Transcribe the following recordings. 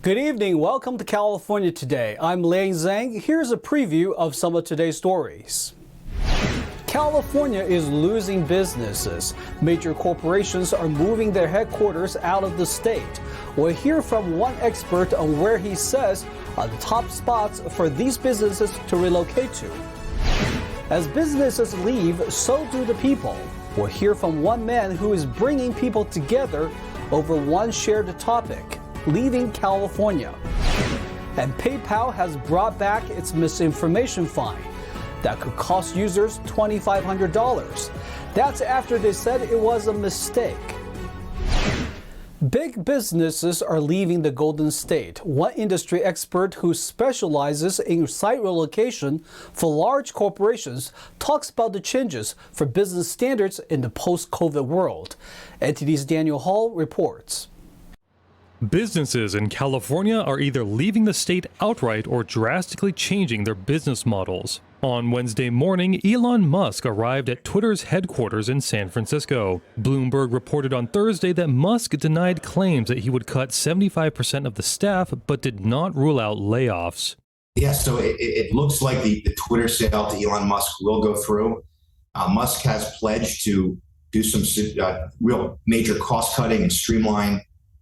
Good evening. Welcome to California Today. I'm Liang Zhang. Here's a preview of some of today's stories. California is losing businesses. Major corporations are moving their headquarters out of the state. We'll hear from one expert on where he says are the top spots for these businesses to relocate to. As businesses leave, so do the people. We'll hear from one man who is bringing people together over one shared topic: leaving California. And PayPal has brought back its misinformation fine that could cost users $2,500. That's after they said it was a mistake. Big businesses are leaving the Golden State. One industry expert who specializes in site relocation for large corporations talks about the changes for business standards in the post-COVID world. NTD's Daniel Hall reports. Businesses in California are either leaving the state outright or drastically changing their business models. On Wednesday morning, Elon Musk arrived at Twitter's headquarters in San Francisco. Bloomberg reported on Thursday that Musk denied claims that he would cut 75% of the staff, but did not rule out layoffs. Yeah, so it looks like the Twitter sale to Elon Musk will go through. Musk has pledged to do some real major cost cutting and streamline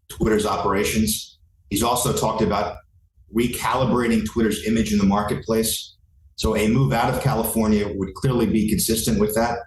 Twitter's operations. He's also talked about recalibrating Twitter's image in the marketplace. So a move out of California would clearly be consistent with that.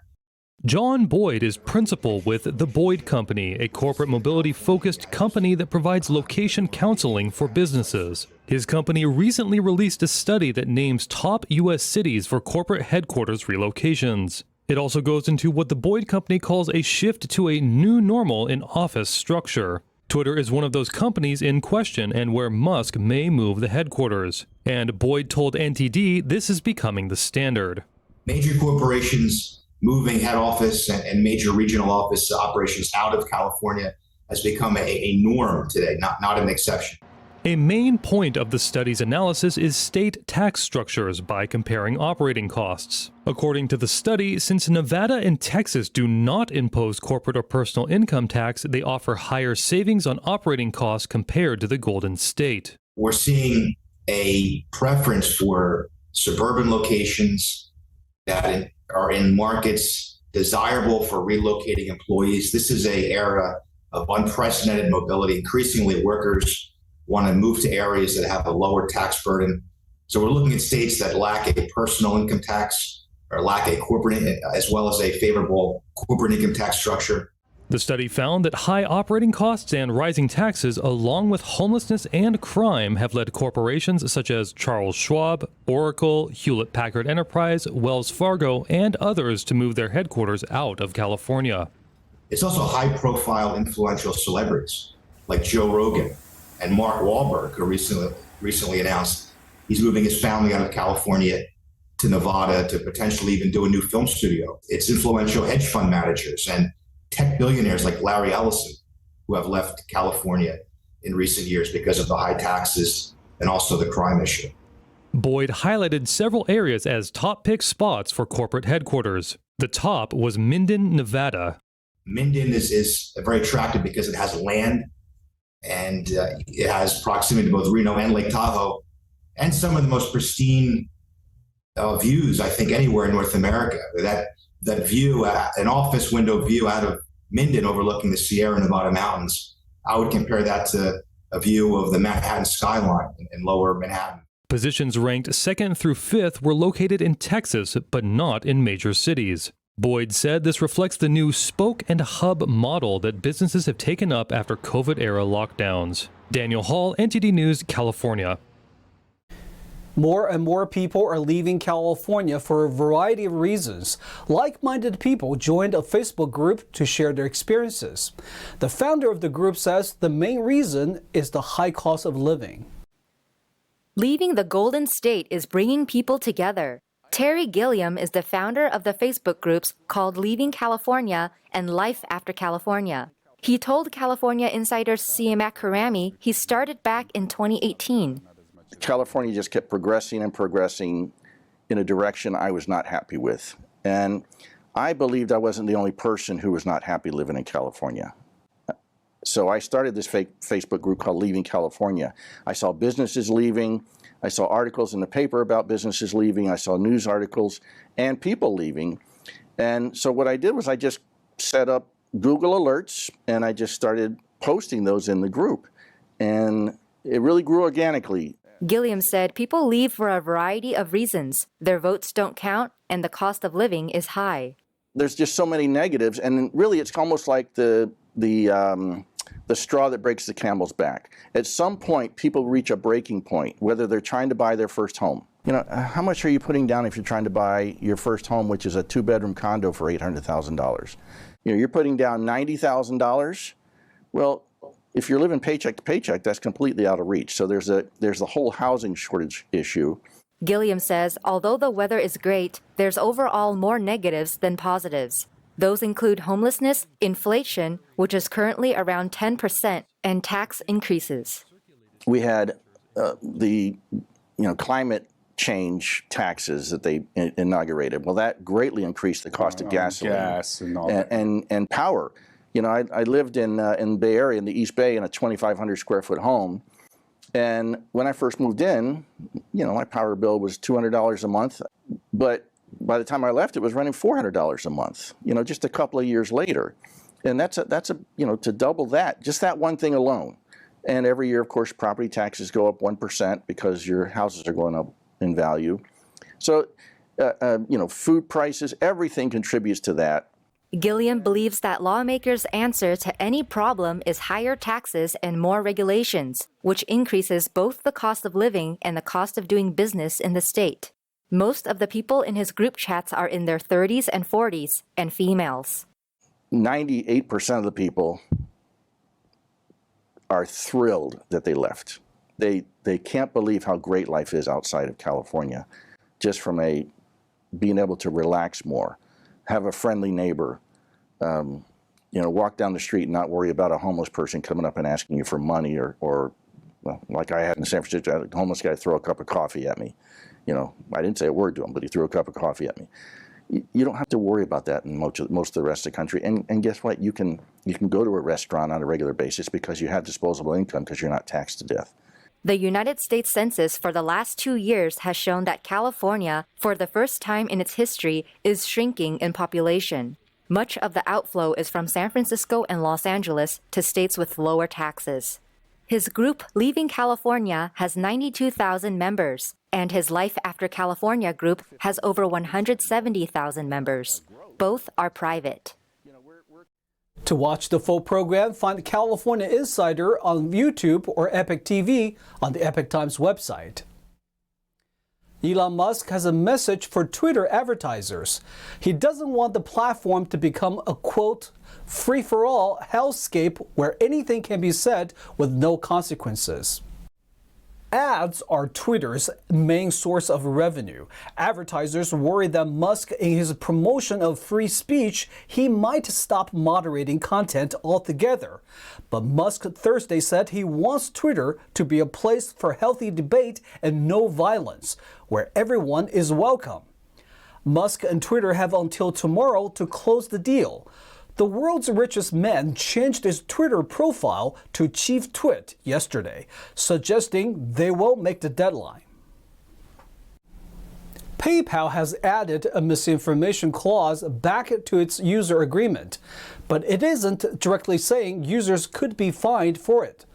John Boyd is principal with The Boyd Company, a corporate mobility-focused company that provides location counseling for businesses. His company recently released a study that names top U.S. cities for corporate headquarters relocations. It also goes into what The Boyd Company calls a shift to a new normal in office structure. Twitter is one of those companies in question and where Musk may move the headquarters. And Boyd told NTD this is becoming the standard. Major corporations moving head office and major regional office operations out of California has become a norm today, not an exception. A main point of the study's analysis is state tax structures by comparing operating costs. According to the study, since Nevada and Texas do not impose corporate or personal income tax, they offer higher savings on operating costs compared to the Golden State. We're seeing a preference for suburban locations that are in markets desirable for relocating employees. This is an era of unprecedented mobility. Increasingly, workers want to move to areas that have a lower tax burden. So we're looking at states that lack a personal income tax or lack a corporate, as well as a favorable corporate income tax structure. The study found that high operating costs and rising taxes, along with homelessness and crime, have led corporations such as Charles Schwab, Oracle, Hewlett-Packard Enterprise, Wells Fargo, and others to move their headquarters out of California. It's also high-profile influential celebrities like Joe Rogan and Mark Wahlberg, who recently announced he's moving his family out of California to Nevada to potentially even do a new film studio. It's influential hedge fund managers and tech billionaires like Larry Ellison who have left California in recent years because of the high taxes and also the crime issue. Boyd highlighted several areas as top pick spots for corporate headquarters. The top was Minden, Nevada. Minden is very attractive because it has land, and it has proximity to both Reno and Lake Tahoe, and some of the most pristine views, I think, anywhere in North America. That view, an office window view out of Minden overlooking the Sierra Nevada mountains, I would compare that to a view of the Manhattan skyline in lower Manhattan. Positions ranked 2nd through 5th were located in Texas, but not in major cities. Boyd said this reflects the new spoke and hub model that businesses have taken up after COVID-era lockdowns. Daniel Hall, NTD News, California. More and more people are leaving California for a variety of reasons. Like-minded people joined a Facebook group to share their experiences. The founder of the group says the main reason is the high cost of living. Leaving the Golden State is bringing people together. Terry Gilliam is the founder of the Facebook groups called Leaving California and Life After California. He told California Insider's Siamak Karami he started back in 2018. California just kept progressing and progressing in a direction I was not happy with. And I believed I wasn't the only person who was not happy living in California. So I started this fake Facebook group called Leaving California. I saw businesses leaving. I saw articles in the paper about businesses leaving. I saw news articles and people leaving. And so what I did was I just set up Google alerts and I just started posting those in the group. And it really grew organically. Gilliam said people leave for a variety of reasons. Their votes don't count and the cost of living is high. There's just so many negatives, and really it's almost like the straw that breaks the camel's back. At some point, people reach a breaking point, whether they're trying to buy their first home. You know, how much are you putting down if you're trying to buy your first home, which is a 2-bedroom condo for $800,000? You know, you're putting down $90,000. Well, if you're living paycheck to paycheck, that's completely out of reach. So there's the whole housing shortage issue. Gilliam says although the weather is great, there's overall more negatives than positives. Those include homelessness, inflation, which is currently around 10%, and tax increases. We had the climate change taxes that they inaugurated. Well, that greatly increased the cost of gasoline, gas and all that. And power. You know, I lived in the Bay Area, in the East Bay, in a 2,500 square foot home. And when I first moved in, you know, my power bill was $200 a month. But by the time I left, it was running $400 a month, you know, just a couple of years later. And that's to double that, just that one thing alone. And every year, of course, property taxes go up 1% because your houses are going up in value. So, food prices, everything contributes to that. Gilliam believes that lawmakers' answer to any problem is higher taxes and more regulations, which increases both the cost of living and the cost of doing business in the state. Most of the people in his group chats are in their 30s and 40s and females. 98% of the people are thrilled that they left. They can't believe how great life is outside of California, just from being able to relax more, have a friendly neighbor, walk down the street and not worry about a homeless person coming up and asking you for money or like I had in San Francisco, I had a homeless guy throw a cup of coffee at me. You know, I didn't say a word to him, but he threw a cup of coffee at me. You don't have to worry about that in most of the rest of the country. And guess what? You can go to a restaurant on a regular basis because you have disposable income because you're not taxed to death. The United States Census for the last 2 years has shown that California, for the first time in its history, is shrinking in population. Much of the outflow is from San Francisco and Los Angeles to states with lower taxes. His group, Leaving California, has 92,000 members, and his Life After California group has over 170,000 members. Both are private. To watch the full program, find California Insider on YouTube or Epic TV on the Epic Times website. Elon Musk has a message for Twitter advertisers. He doesn't want the platform to become a, quote, free-for-all hellscape where anything can be said with no consequences. Ads are Twitter's main source of revenue. Advertisers worry that Musk, in his promotion of free speech, he might stop moderating content altogether. But Musk Thursday said he wants Twitter to be a place for healthy debate and no violence, where everyone is welcome. Musk and Twitter have until tomorrow to close the deal. The world's richest man changed his Twitter profile to Chief Twit yesterday, suggesting they will make the deadline. PayPal has added a misinformation clause back to its user agreement, but it isn't directly saying users could be fined for it.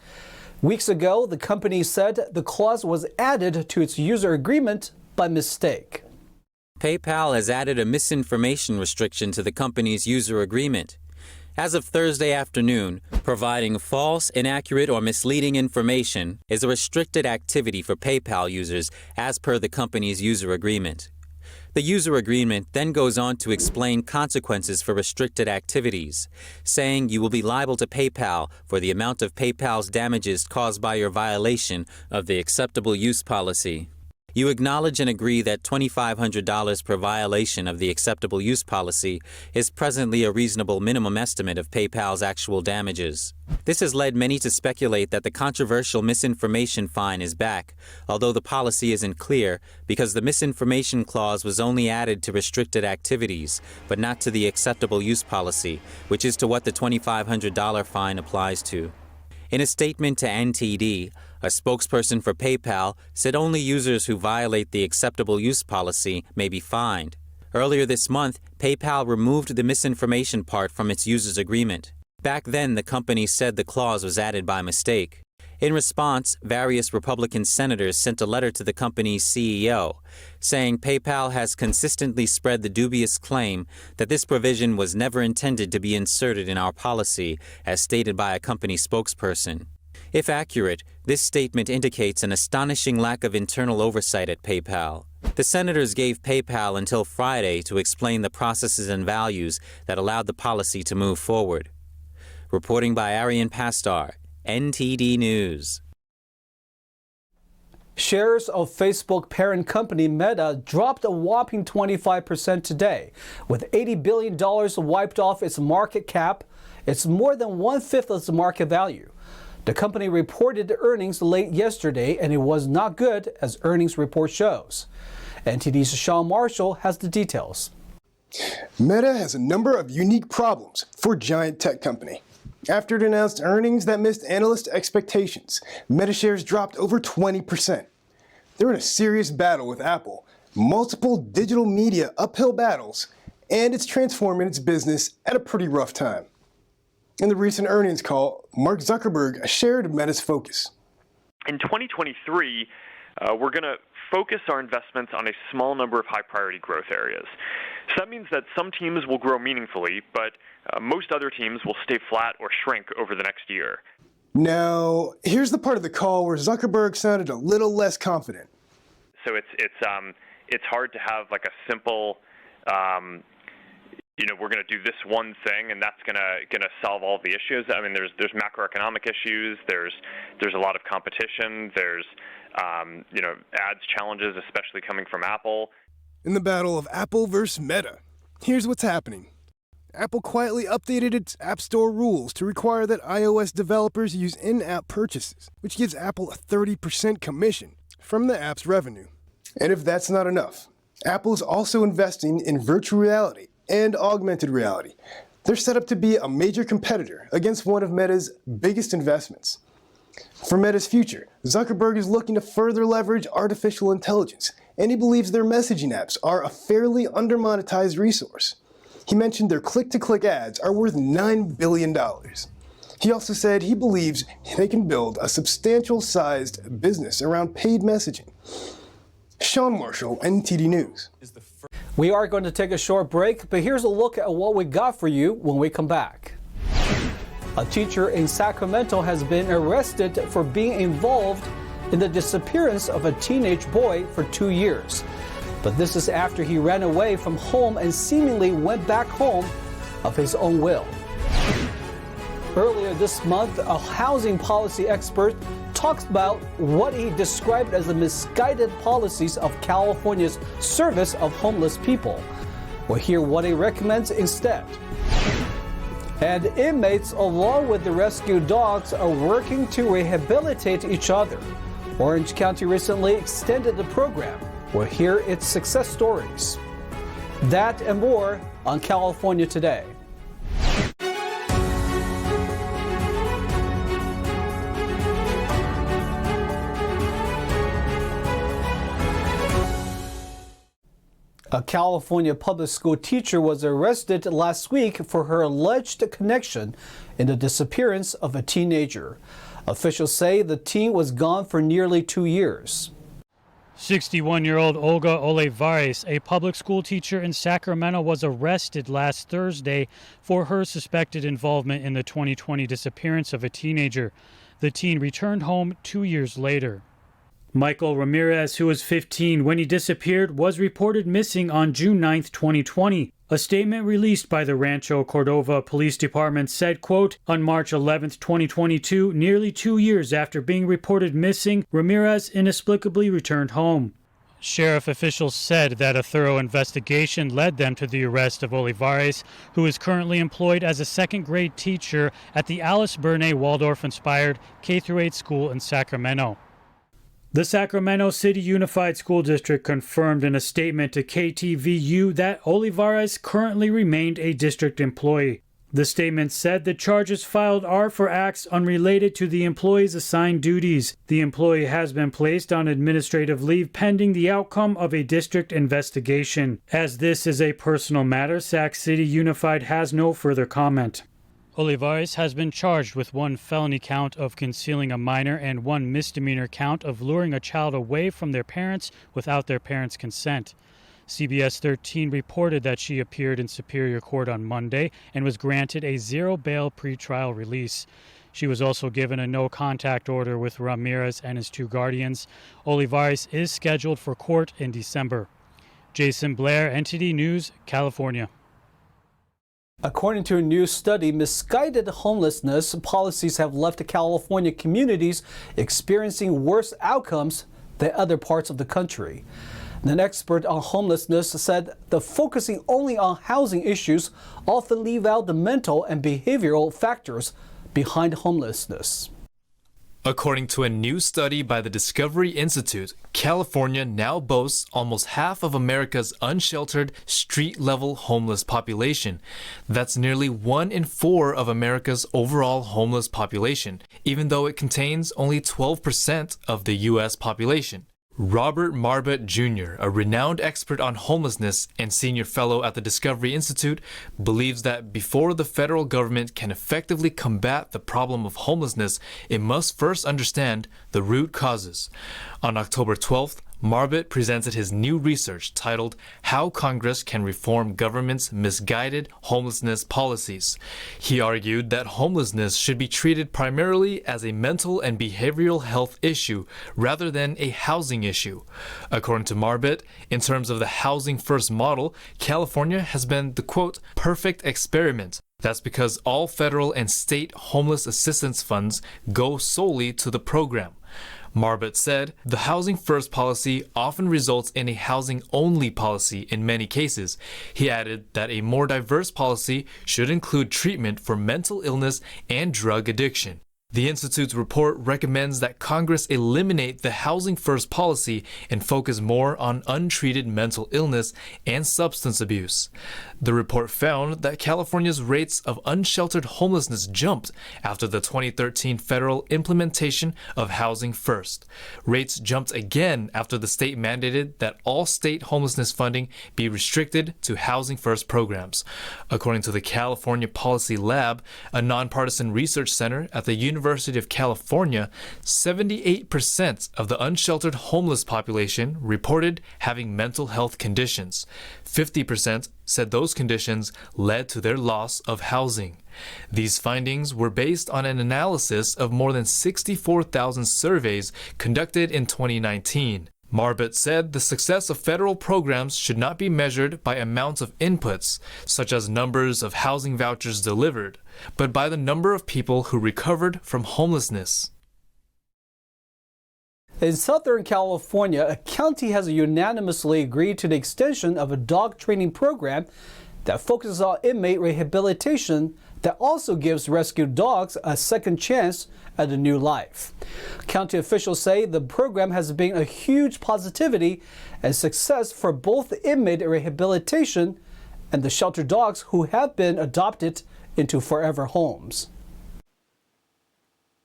Weeks ago, the company said the clause was added to its user agreement by mistake. PayPal has added a misinformation restriction to the company's user agreement. As of Thursday afternoon, providing false, inaccurate, or misleading information is a restricted activity for PayPal users as per the company's user agreement. The user agreement then goes on to explain consequences for restricted activities, saying you will be liable to PayPal for the amount of PayPal's damages caused by your violation of the acceptable use policy. You acknowledge and agree that $2,500 per violation of the acceptable use policy is presently a reasonable minimum estimate of PayPal's actual damages. This has led many to speculate that the controversial misinformation fine is back, although the policy isn't clear because the misinformation clause was only added to restricted activities, but not to the acceptable use policy, which is to what the $2,500 fine applies to. In a statement to NTD, a spokesperson for PayPal said only users who violate the acceptable use policy may be fined. Earlier this month, PayPal removed the misinformation part from its users' agreement. Back then, the company said the clause was added by mistake. In response, various Republican senators sent a letter to the company's CEO, saying PayPal has consistently spread the dubious claim that this provision was never intended to be inserted in our policy, as stated by a company spokesperson. If accurate, this statement indicates an astonishing lack of internal oversight at PayPal. The senators gave PayPal until Friday to explain the processes and values that allowed the policy to move forward. Reporting by Arian Pastar, NTD News. Shares of Facebook parent company Meta dropped a whopping 25% today, with $80 billion wiped off its market cap. It's more than one-fifth of its market value. The company reported earnings late yesterday, and it was not good, as earnings report shows. NTD's Sean Marshall has the details. Meta has a number of unique problems for a giant tech company. After it announced earnings that missed analyst expectations, Meta shares dropped over 20%. They're in a serious battle with Apple, multiple digital media uphill battles, and it's transforming its business at a pretty rough time. In the recent earnings call, Mark Zuckerberg shared Meta's focus. In 2023, we're going to focus our investments on a small number of high-priority growth areas. So that means that some teams will grow meaningfully, but most other teams will stay flat or shrink over the next year. Now, here's the part of the call where Zuckerberg sounded a little less confident. So it's hard to have like a simple, we're going to do this one thing and that's going to solve all the issues. I mean, there's macroeconomic issues. There's a lot of competition. There's ads challenges, especially coming from Apple. In the battle of Apple versus Meta, here's what's happening. Apple quietly updated its App Store rules to require that iOS developers use in-app purchases, which gives Apple a 30% commission from the app's revenue. And if that's not enough, Apple is also investing in virtual reality and augmented reality. They're set up to be a major competitor against one of Meta's biggest investments. For Meta's future, Zuckerberg is looking to further leverage artificial intelligence, and he believes their messaging apps are a fairly undermonetized resource. He mentioned their click-to-click ads are worth $9 billion. He also said he believes they can build a substantial-sized business around paid messaging. Sean Marshall, NTD News. We are going to take a short break, but here's a look at what we got for you when we come back. A teacher in Sacramento has been arrested for being involved in the disappearance of a teenage boy for 2 years. But this is after he ran away from home and seemingly went back home of his own will. Earlier this month, a housing policy expert talks about what he described as the misguided policies of California's service of homeless people. We'll hear what he recommends instead. And inmates, along with the rescued dogs, are working to rehabilitate each other. Orange County recently extended the program. We'll hear its success stories. That and more on California Today. A California public school teacher was arrested last week for her alleged connection in the disappearance of a teenager. Officials say the teen was gone for nearly 2 years. 61-year-old Olga Olivares, a public school teacher in Sacramento, was arrested last Thursday for her suspected involvement in the 2020 disappearance of a teenager. The teen returned home 2 years later. Michael Ramirez, who was 15 when he disappeared, was reported missing on June 9, 2020. A statement released by the Rancho Cordova Police Department said, quote, on March 11, 2022, nearly 2 years after being reported missing, Ramirez inexplicably returned home. Sheriff officials said that a thorough investigation led them to the arrest of Olivares, who is currently employed as a second-grade teacher at the Alice Bernay Waldorf-inspired K-8 school in Sacramento. The Sacramento City Unified School District confirmed in a statement to KTVU that Olivares currently remained a district employee. The statement said the charges filed are for acts unrelated to the employee's assigned duties. The employee has been placed on administrative leave pending the outcome of a district investigation. As this is a personal matter, Sac City Unified has no further comment. Olivares has been charged with one felony count of concealing a minor and one misdemeanor count of luring a child away from their parents without their parents' consent. CBS 13 reported that she appeared in Superior Court on Monday and was granted a zero bail pretrial release. She was also given a no-contact order with Ramirez and his two guardians. Olivares is scheduled for court in December. Jason Blair, NTD News, California. According to a new study, misguided homelessness policies have left California communities experiencing worse outcomes than other parts of the country. An expert on homelessness said the focusing only on housing issues often leave out the mental and behavioral factors behind homelessness. According to a new study by the Discovery Institute, California now boasts almost half of America's unsheltered, street-level homeless population. That's nearly 1 in 4 of America's overall homeless population, even though it contains only 12% of the U.S. population. Robert Marbut Jr., a renowned expert on homelessness and senior fellow at the Discovery Institute, believes that before the federal government can effectively combat the problem of homelessness, it must first understand the root causes. On October 12th, Marbut presented his new research titled How Congress Can Reform Government's Misguided Homelessness Policies. He argued that homelessness should be treated primarily as a mental and behavioral health issue rather than a housing issue. According to Marbut, in terms of the housing first model, California has been the quote, perfect experiment. That's because all federal and state homeless assistance funds go solely to the program. Marbut said, the housing first policy often results in a housing only policy in many cases. He added that a more diverse policy should include treatment for mental illness and drug addiction. The Institute's report recommends that Congress eliminate the housing first policy and focus more on untreated mental illness and substance abuse. The report found that California's rates of unsheltered homelessness jumped after the 2013 federal implementation of Housing First. Rates jumped again after the state mandated that all state homelessness funding be restricted to Housing First programs. According to the California Policy Lab, a nonpartisan research center at the University of California, 78% of the unsheltered homeless population reported having mental health conditions. 50% said those conditions led to their loss of housing. These findings were based on an analysis of more than 64,000 surveys conducted in 2019. Marbut said the success of federal programs should not be measured by amounts of inputs, such as numbers of housing vouchers delivered, but by the number of people who recovered from homelessness. In Southern California, a county has unanimously agreed to the extension of a dog training program that focuses on inmate rehabilitation that also gives rescued dogs a second chance at a new life. County officials say the program has been a huge positivity and success for both inmate rehabilitation and the shelter dogs who have been adopted into forever homes.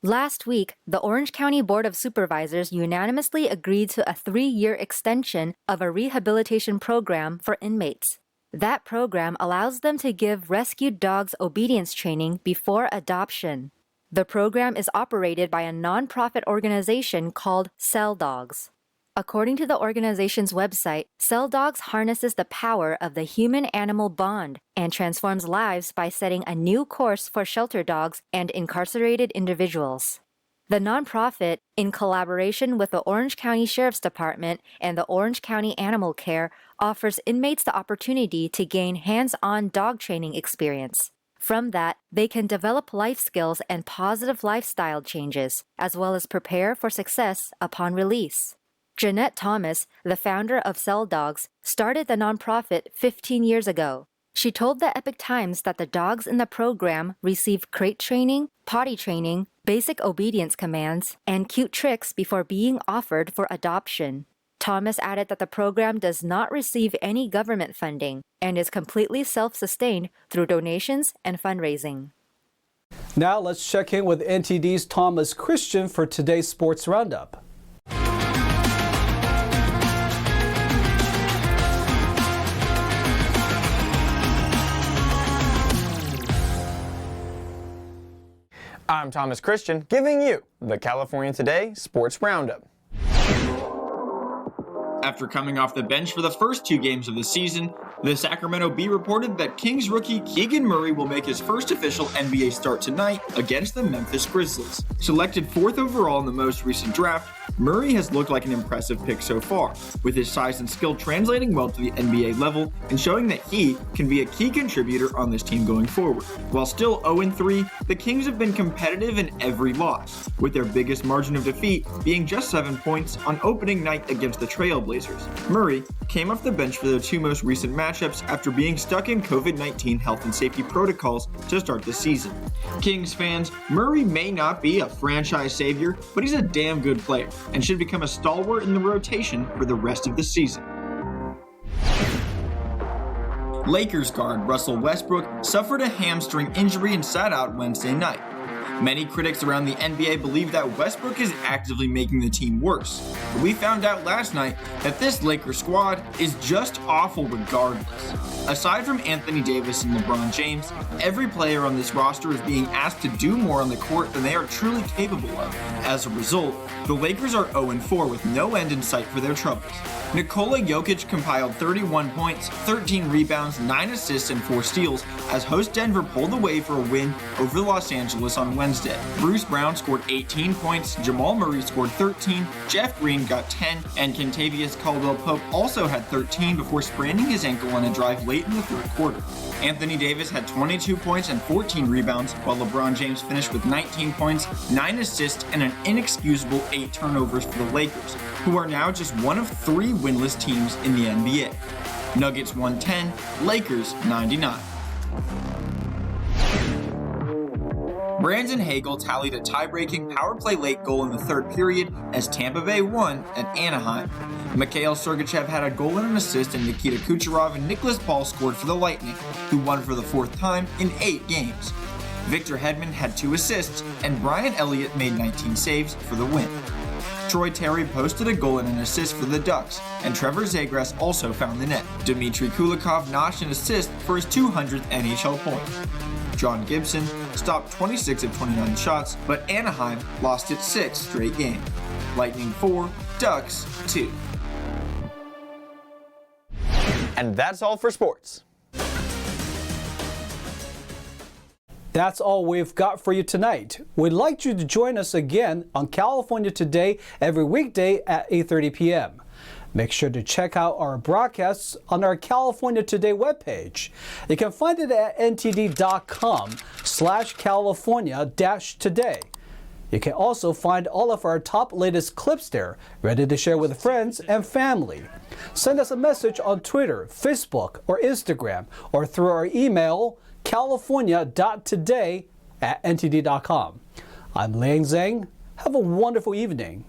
Last week, the Orange County Board of Supervisors unanimously agreed to a 3-year extension of a rehabilitation program for inmates. That program allows them to give rescued dogs obedience training before adoption. The program is operated by a nonprofit organization called Cell Dogs. According to the organization's website, Cell Dogs harnesses the power of the human-animal bond and transforms lives by setting a new course for shelter dogs and incarcerated individuals. The nonprofit, in collaboration with the Orange County Sheriff's Department and the Orange County Animal Care, offers inmates the opportunity to gain hands-on dog training experience. From that, they can develop life skills and positive lifestyle changes, as well as prepare for success upon release. Jeanette Thomas, the founder of Cell Dogs, started the nonprofit 15 years ago. She told the Epic Times that the dogs in the program receive crate training, potty training, basic obedience commands, and cute tricks before being offered for adoption. Thomas added that the program does not receive any government funding and is completely self-sustained through donations and fundraising. Now let's check in with NTD's Thomas Christian for today's Sports Roundup. I'm Thomas Christian, giving you the California Today Sports Roundup. After coming off the bench for the first 2 games of the season, the Sacramento Bee reported that Kings rookie Keegan Murray will make his first official NBA start tonight against the Memphis Grizzlies. Selected 4th overall in the most recent draft, Murray has looked like an impressive pick so far, with his size and skill translating well to the NBA level and showing that he can be a key contributor on this team going forward. While still 0-3, the Kings have been competitive in every loss, with their biggest margin of defeat being just 7 points on opening night against the Trailblazers. Murray came off the bench for their 2 most recent matchups after being stuck in COVID-19 health and safety protocols to start the season. Kings fans, Murray may not be a franchise savior, but he's a damn good player and should become a stalwart in the rotation for the rest of the season. Lakers guard Russell Westbrook suffered a hamstring injury and sat out Wednesday night. Many critics around the NBA believe that Westbrook is actively making the team worse, but we found out last night that this Lakers squad is just awful regardless. Aside from Anthony Davis and LeBron James, every player on this roster is being asked to do more on the court than they are truly capable of. As a result, the Lakers are 0-4 with no end in sight for their troubles. Nikola Jokic compiled 31 points, 13 rebounds, 9 assists, and 4 steals as host Denver pulled away for a win over Los Angeles on Wednesday. Bruce Brown scored 18 points, Jamal Murray scored 13, Jeff Green got 10, and Kentavious Caldwell-Pope also had 13 before spraining his ankle on a drive late in the 3rd quarter. Anthony Davis had 22 points and 14 rebounds, while LeBron James finished with 19 points, 9 assists, and an inexcusable 8 turnovers for the Lakers, who are now just one of 3 winless teams in the NBA. Nuggets 110, Lakers 99. Brandon Hagel tallied a tie-breaking power play late goal in the 3rd period as Tampa Bay won at Anaheim. Mikhail Sergachev had a goal and an assist, and Nikita Kucherov and Nicholas Paul scored for the Lightning, who won for the 4th time in 8 games. Victor Hedman had 2 assists, and Brian Elliott made 19 saves for the win. Troy Terry posted a goal and an assist for the Ducks, and Trevor Zegras also found the net. Dmitry Kulikov notched an assist for his 200th NHL point. John Gibson stopped 26 of 29 shots, but Anaheim lost its 6th straight game. Lightning 4, Ducks 2. And that's all for sports. That's all we've got for you tonight. We'd like you to join us again on California Today every weekday at 8:30 p.m. Make sure to check out our broadcasts on our California Today webpage. You can find it at ntd.com/California-today. You can also find all of our top latest clips there, ready to share with friends and family. Send us a message on Twitter, Facebook, or Instagram, or through our email, california.today@ntd.com. I'm Liang Zhang. Have a wonderful evening.